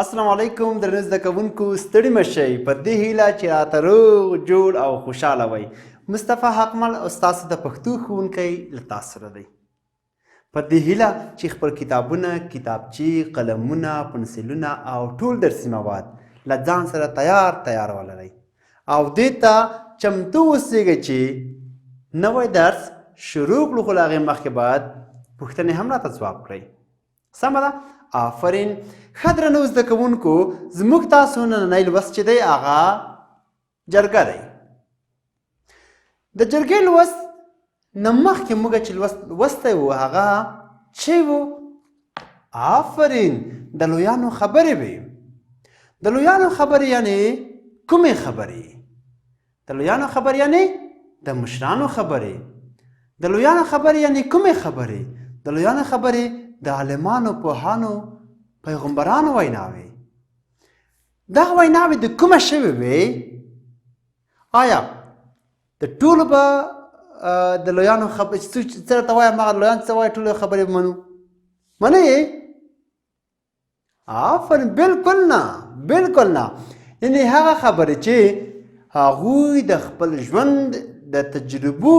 السلام علیکم درنو زده کوونکو ستړي مه شئ په دې هیله چې راته روغ جوړ او خوشحاله وئ. مصطفی حقمل ستاسو د پښتو ښوونکی له تاسو سره دی په دې هیله چې خپل کتابونه، کتابچې، قلمونه، پنسلونه او ټول درسي مواد له ځان سره تیار ولرئ او دې ته چمتو اوسئ چې نوی درس شروع کړو خو له هغې مخکې باید پوښتنې هم راته ځواب کړئ. سمه ده؟ آفرین. ښه درنو زده کوونکو، زموږ تاسو نننی لوست چې دی هغه جرګه دی. د جرګې لوست نه مخکې موږ چې لوست لوستی و هغه څه و؟ آفرین، د لویانو خبرې وې. د لویانو خبرې یعنې کومې خبرې؟ د لویانو خبرې یعنې د مشرانو خبرې. د لویانو خبرې یعنې کومې خبرې؟ د لویانو خبرې د عالمانو، پوهانو، پیغمبرانو ویناوې. دغه ویناوې د کومه شوې وې؟ آیا د ټولو به د لویانو خبرې څه راته وایم هغه لویان څه وایي ټولو خبرې به منو؟ منئ یې؟ آفرین، بلکل نه، بلکل نه. یعنې هغه خبرې چې هغوی د خپل ژوند د تجربو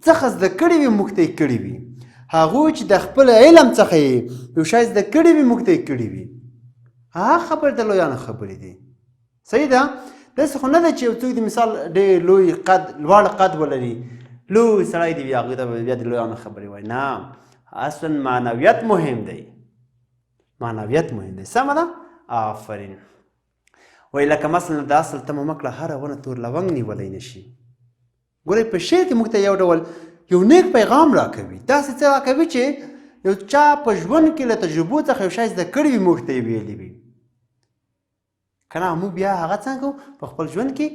څخه زده کړې وي موږ ته یې کړي وي. هغوی چې د خپل علم څخه یې یو شی زده کړي وي موږ ته یې کړي وي. هغه خبرې د لویانو خبرې دي. صحیح ده؟ داسې خو نه ده چې یو څوک د مثال ډېر لوی قد، لوړ قد ولري، لوی سړی دی، هغوی ته به بیا د لویانو خبرې وایي. نه، اصلا معنویت مهم دی، معنویت مهم دی. سمه ده؟ آفرین. وایي لکه مثلا د اصل تمه مه کړه هره ونه تور لونګ نیولی نه شي. ګورئ په شعر کې موږ ته یو ډول یو نیک پیغام راکوي. داسې څه راکوي چې یو چا په ژوند کې له تجربو څخه یو شی زده کړي وي موږ ته یې ویلي وي. که نه موږ بیا هغه څنګه کوو؟ په خپل ژوند کې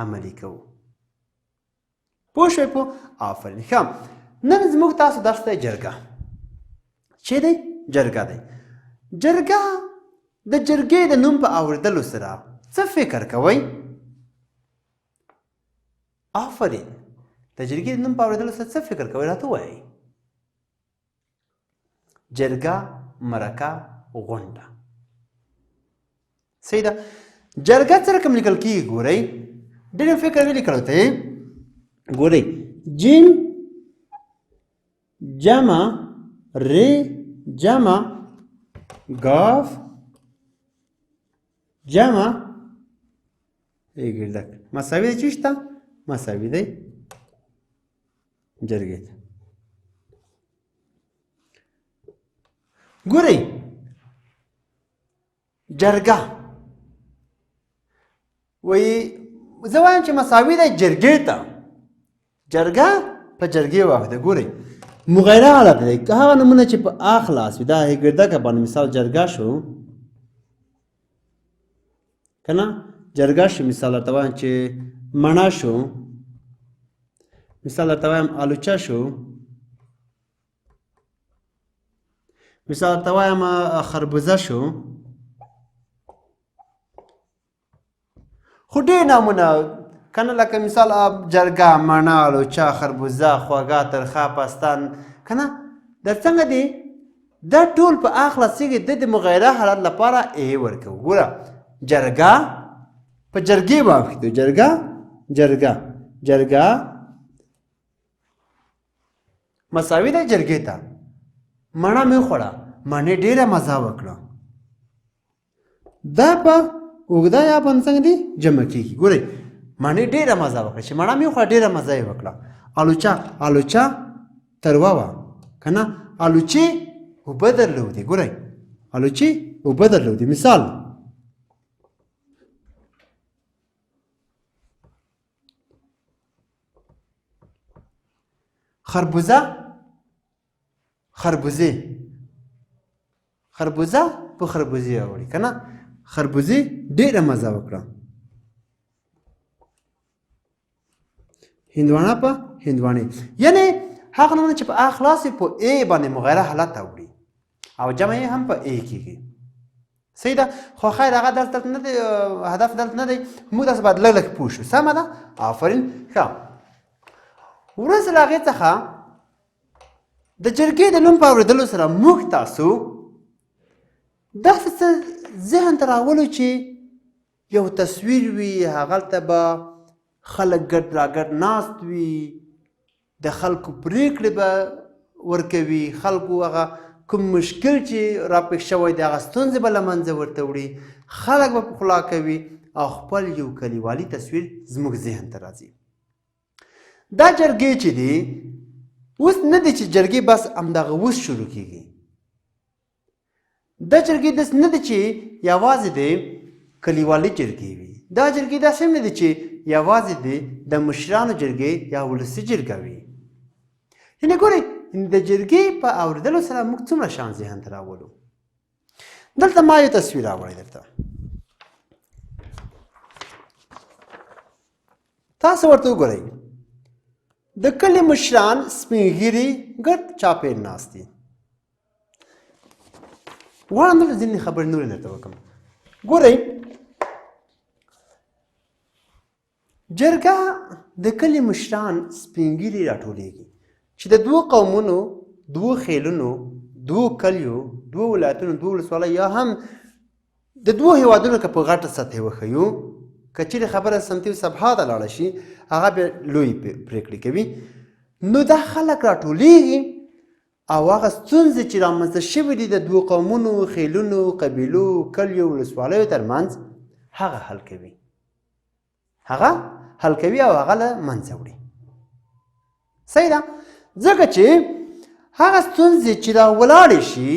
عملي کوو. پوه شوئ په؟ آفرین. ښه، نن زموږ تاسو درس دی جرګه. چې دی؟ جرګه دی. جرګه، د جرګې د نوم په اورېدلو سره څه فکر کوئ؟ آفرین. د جرګې د نوم په اورېدلو سره څه فکر کوئ؟ راته ووایئ. جرګه، مرکه، غونډه. صحیح ده. جرګه څه رقم لیکل کېږي ګورئ؟ ډېر فکر ویې لیکلو ته ګورئ. جیم جمع ر جمع گاف جمع گردک مساوي دی. چی شته؟ مساوي دی جرګې ته. ګورئ، جرګه وایي زه وایم چې مساوي دی جرګې ته. جرګه په جرګې واحده. ګورئ، مغیره حالت دی. که هغه نومونه چې په آ خلاص وي، دا ګردکه باندې مثال جرګه شو که نه؟ جرګه شو. مثال درته وایم چې مڼه شو. مثال درته وایم آلوچه شو. مثال درته وایم خربوزه شو. خو ډېر نامونه که نه، لکه مثال جرګه، مڼه، آلوچه، خربوزه، خوږه، ترخه، پستان، که نه در څنګه دی؟ دا ټول په آ خلاصېږي. د مغیره حالت لپاره ای ورکوو. ګوره، جرګه په جرګې واوښتو. جرګه، جرګه، جرګه مساوي دی جرګې ته. مڼه مې وخوړه، مڼې ډېره مزه وکړه. دا په اوږده یا باندې څنګه دی؟ جمع کېږي. ګورئ، مڼې ډېره مزه وکړه. چې مڼه مې وخوړه ډېره مزه یې وکړه. آلوچه، آلوچه تروه وه که نه؟ آلوچې اوبه درلودې. ګورئ، آلوچې اوبه درلودې. مثال خربوزه، خربوزې، خربوزه په خربوزې راوړي که نه؟ خربوزې ډېره مزه وکړه. هندوانه په هندوانې. یعنې هغه نومونه چې په آ خلاص وي په ای باندې مغیره حالت اوړي او جمع یې هم په ای کېږي. صحیح ده؟ خو خیر هغه درس دلته نه دی، هدف دلته نه دی. موږ داسې باید لږ لږ پوه شو. سمه ده؟ آفرین. ښه، وروسته له هغې څخه د جرګې د نوم په اورېدلو سره موږ تاسو داسې څه ذهن ته راولو چې یو تصویر وي، هغلته به خلک ګډ راګډ ناست وي، د خلکو پریکړې به ورکوي، خلکو هغه کوم مشکل چې راپېښ شوی دی هغه ستونزې به له منځه ورته وړي، خلک به پخلا کوي او خپل یو کلیوالي تصویر زموږ ذهن ته راځي. دا جرګې چې دي اوس نه دی چې جرګې بس همدغه اوس شروع کېږي. دا جرګې داسې نه دی چې یوازې د کلیوالي جرګې وي. دا جرګې داسې هم نه دی چې یوازې د مشرانو جرګې یا ولسي جرګه وي. یعنې ګورئ د جرګې په اورېدلو سره موږ څومره شان ذهن ته راولو. دلته ما یو تصویر راوړی درته، تاسو ورته وګورئ. د کلي مشران سپین ږیري ګډ چاپېر ناست دي. غواړم دلته ځینې خبرې نورې درته وکړم. ګورئ جرګه د کلي مشران سپین ږیري راټولېږي چې د دوو قومونو، دوو خیلونو، دوو کلیو، دوو ولایتونو، دوو ولسوالیو یا هم د دوو هېوادونو که په غټه سطحې وښیو، که چیرې خبره سمتي سبها ته لاړه شي هغه بیا لویې پرېکړې کوي. نو دا خلک راټولېږي او هغه ستونزې چې رامنځته شوي دي د دوو قومونو، خیلونو، قبیلو، کلیو، ولسوالیو ترمنځ هغه حل کوي، هغه حل کوي او هغه له منځه وړي. صحیح ده؟ ځکه چې هغه ستونزې چې راولاړې شي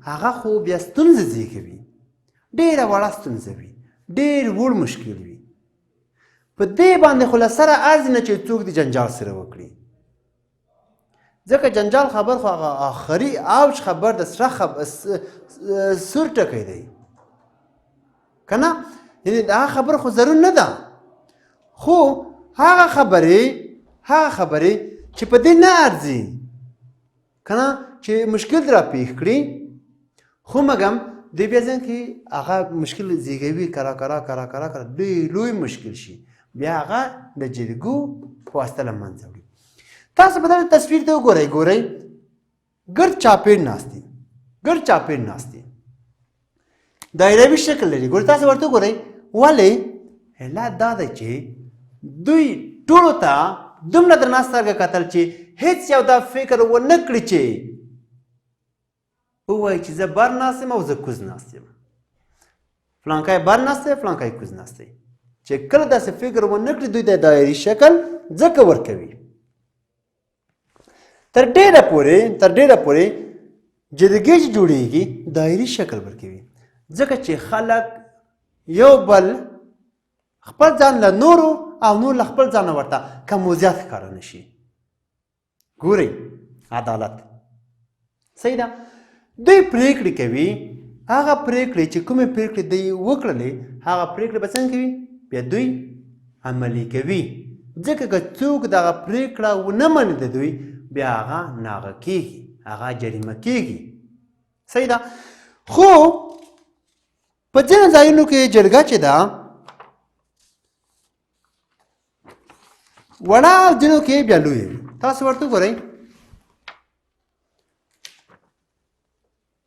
هغه خو بیا ستونزې زېږوي، ډېره وړه ستونزه وي، ډېر وړ مشکل وي. په دې باندې خو له سره ارزي نه چې څوک د جنجال سره وکړي، ځکه جنجال خبر خو هغه آخري اوج خبر د سره سور ټکی دی که نه؟ یعنې د هغه خبر خو ضرور نه ده، خو هغه خبرې چې په دې نه ارزي که نه چې مشکل را پېښ کړي، خو مګم دوی بیا ځین کې هغه مشکل زېږوي، کرا ډېر لوی مشکل شي، بیا هغه د جرګو په واسطه له منځه وړي. تاسو به دا تصویر ته وګورئ، ګورئ ګرد چاپېر ناست دي، دایروي شکل لري. ګورئ تاسو ورته وګورئ. ولې؟ علت دا دی چې دوی ټولو ته دومره درنه سترګه کتل چې هېڅ یو دا فکر ونه کړي چې ووایي چې زه بر ناست یم او زه کوز ناست یم، فلانکی بر ناست دی، فلانکی کوز ناست دی. چې کله داسې فکر ونه کړي دوی د دایري شکل ځکه ورکوي. تر ډېره پورې جرګې چې جوړېږي دایري شکل ورکوي، ځکه چې خلک یو بل خپل ځان له نورو او نور له خپل ځانه ورته کم و زیات ښکاره نه شي. ګورئ عدالت. صحیح ده؟ دوی پرېکړې کوي، هغه پرېکړې چې کومې پرېکړې دوی وکړلې هغه پرېکړې به څنګه کوي؟ بیا دوی عملي کوي، ځکه که څوک دغه پرېکړه ونه مني د دوی بیا هغه ناغه کېږي، هغه جریمه کېږي. صحیح ده؟ خو په ځینو ځایونو کې جرګه چې ده وړه او ځینو کې بیا لویه وي. تاسو ورته وګورئ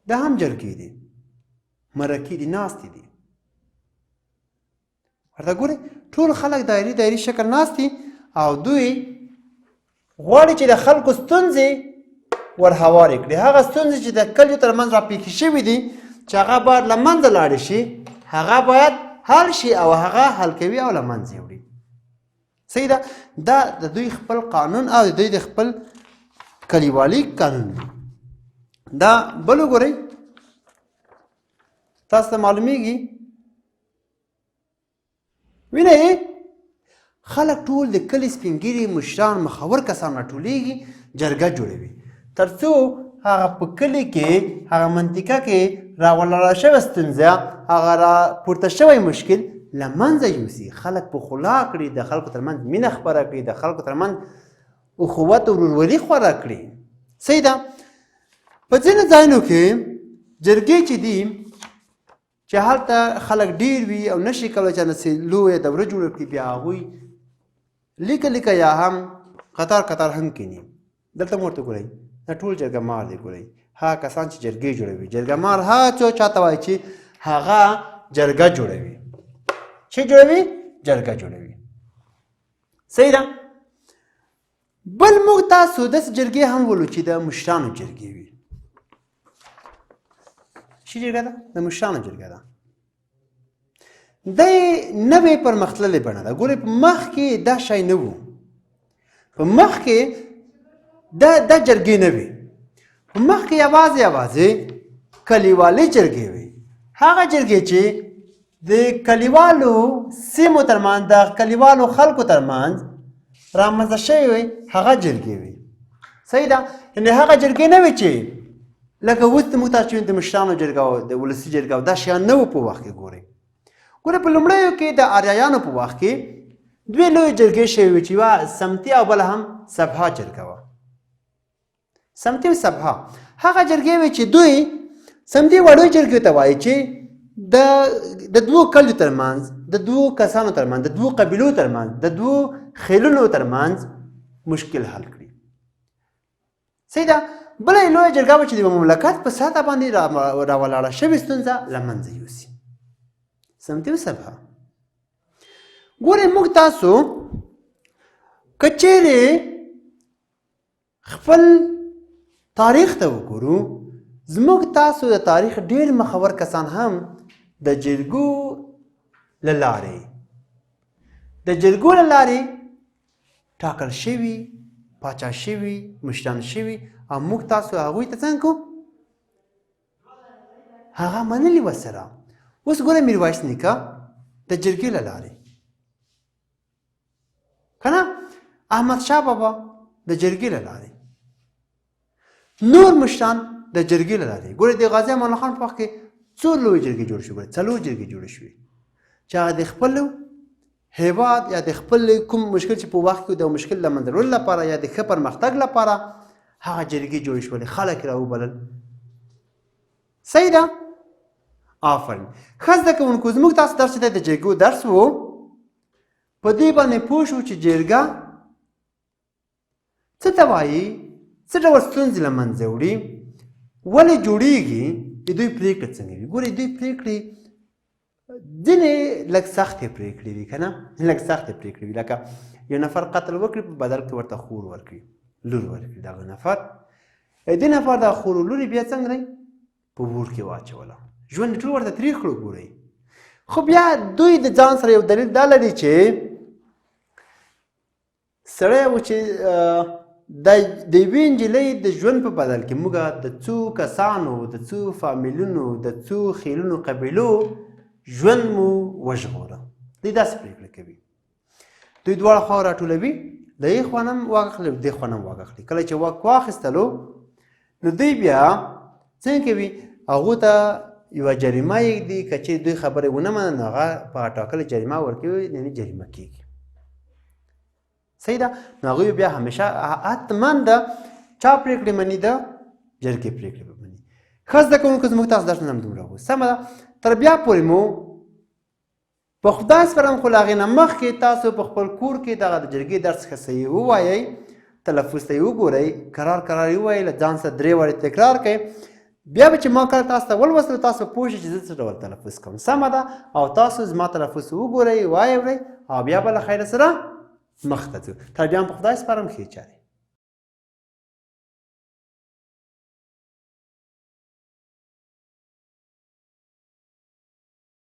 دا هم جرګې دي، مرکې دي، ناستې دي. ورته ګورئ ټول خلک دایري شکل ناست دي او دوی غواړي چې د خلکو ستونزې ورهوارې کړي. هغه ستونزې چې د کلیو ترمنځ راپېښې شوي دي چې هغه باید له منځه لاړې شي، هغه باید حل شي او هغه حل کوي او له منځه یې وړي. صحیح ده؟ دا د دوی خپل قانون او د دوی د خپل کلیوالي قانون دی. دا بل وګورئ تاسو ته معلومیږي. وینئ خلک ټول د کلي سپین ږیري مشران مخور کسان راټولېږي، جرګه جوړوي، تر څو هغه په کلي کې هغه منطقه کې راولاړه شوې ستونزه، هغه راپورته شوی مشکل له منځه یوسي، خلک په خلا کړي، د خلکو ترمنځ مینه خپره کړي، د خلکو ترمنځ اخوت او ورورولي خوره کړي. صحیح ده؟ په ځینو ځایونو کې جرګې چې دي چې هلته خلک ډېر وي او نشي کولی چې داسې لویه دوره جوړه کړي، بیا هغوی لیکه یا هم قطار هم کیني. دلته مو ورته ګورئ دا ټول جرګه مار دی. ګورئ هغه کسان چې جرګې جوړوي، جرګه مار هغه څوک چاته وایي چې هغه جرګه جوړوي. څه جوړوي؟ جرګه جوړوي. صحیح ده؟ بل موږ تاسو داسې جرګې هم ولو چې د مشرانو جرګې وي. څه جرګه ده؟ د مشرانو جرګه ده. دی نوې پرمختللې بڼه ده. ګورئ په مخکې دا شی نه و. په مخکې دا جرګې نه وي. په مخکې یوازې کلیوالي جرګې وي. هغه جرګې چې د کلیوالو سیمو ترمنځ د کلیوالو خلکو ترمنځ رامنځته شوې وي هغه جرګې وي. صحیح ده؟ یعنې هغه جرګې نه وي چې لکه اوس موږ تاسو د مشرانو جرګه او د ولسي جرګه او دا شیان نه وو په وخت کې. ګورئ په لومړیو کې د آریایانو په وخت کې دوې لویې جرګې شوې وې چې یوه سمتي او بله هم سبها جرګه وه. سمتي او سبها هغه جرګې وې چې دوی سمتي وړوي جرګې ته وایي چې د دوو کلیو ترمنځ د دوو کسانو ترمنځ د دوو قبیلو ترمنځ د دوو خیلونو ترمنځ مشکل حل کړي. صحیح ده؟ بله یې لویه جرګه وه چې د مملکت په سطحه باندې راولاړه شوې ستونزه له منځه یوسي. سمتي او سبها. ګورئ موږ تاسو که چیرې خپل تاریخ ته وګورو زموږ تاسو د تاریخ ډېر مخور کسان هم د جرګو له لارې ټاکل شوي، پاچا شوي، مشران شوي او موږ تاسو هغوی ته څنګه کوو؟ هغه منلي ورسره. اوس ګوره میرویس نیکه د جرګې له لارې که نه؟ احمدشاه بابا د جرګې له لارې، نور مشران د جرګې له لارې. ګوره د غازي امان الله خان په وخت کې څو لویې جرګې جوړې شوې؟ 4 جرګې جوړې شوې چې هغه د خپل هیواد یا د خپل کوم مشکل چې په وخت کې د مشکل له منځه وړلو لپاره یا د ښه پرمختګ لپاره هغه جرګې جوړې شولې، خلک یې راوبلل. صحیح ده؟ آفرین. ښه زده کوونکو زموږ تاسو درس چې دی د جرګو درس و. په دې باندې پوه شو چې جرګه څه ته وایي، څه ډول ستونزې له منځه وړي، ولې جوړېږي، د دوی پرېکړه څنګه وي. ګورئ دوی پرېکړې ځینې لږ سختې پرېکړې وي که نه؟ لږ سختې پرېکړې وي. لکه یو نفر قتل وکړي په بدل کې ورته خور ورکړي، لور ورکړي. دغه نفر دې نفر د خور و لور بیا څنګه دی په اور کې واچوله، ژوند ټول ورته تریخ کړو. ګورئ خو بیا دوی د ځان سره یو دلیل دا لري چې سړی و چې د یوې نجلۍ د ژوند په بدل کې موږ د څو کسانو، د څو فامیلونو، د څو خیلونو، قبیلو ژوند مو وژغوره. دوی داسې پرېکړه کوي. دوی دواړه خوا راټولوي، د یې خوا نه هم واک اخلي، د دې خوا نه هم واک اخلي. کله چې واک واخیستلو نو دوی بیا څنګه کوي؟ هغو ته یوه جریمه یږدي. که چېرې دوی خبرې ونه منل نو هغه په ټاکلې جریمه ورکوي، یعنې جریمه کېږي. صحیح ده؟ نو هغوی بیا همیشه حتما د چا پرېکړې مني؟ د جرګې پرېکړې به مني. ښه زده کوونکو زموږ تاسو درس نن دومره و. سمه ده؟ تر بیا پورې مو په خدای سپارم. خو له هغې نه مخکې تاسو په خپل کور کې دغه د جرګې درس ښه صحیح ووایئ، تلفظ ته یې وګورئ، کرار یې ووایئ، له ځان سره 3 وارې تکرار کړئ. بیا به چې ما کله تاسو ته ولوستلو تاسو پوه شئ چې زه څه ډول تلفظ کوم. سمه ده؟ او تاسو زما تلفظ وګورئ، واورئ او بیا به له خیره سره مخ ته ځو. تر بیا هم په خدای سپارم. ښې چارې.